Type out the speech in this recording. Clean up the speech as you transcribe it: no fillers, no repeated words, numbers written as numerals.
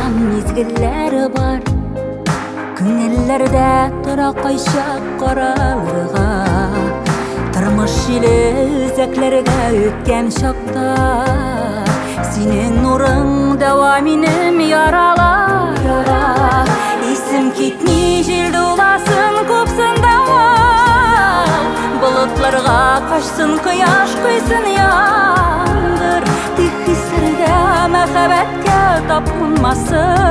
болған мезгіллері бар. Күңеллерде тұра қайшақ қаралырға, тұрмыш желі өзәклерге өткен шақта. Сенің нұрың дауа менің яраларға. Исім кетмей желді ұласын көпсін дауа. Бұлытларға қашсын қияш көйсін яндыр. Тек хисірді мәхәбәтке тапылмасын.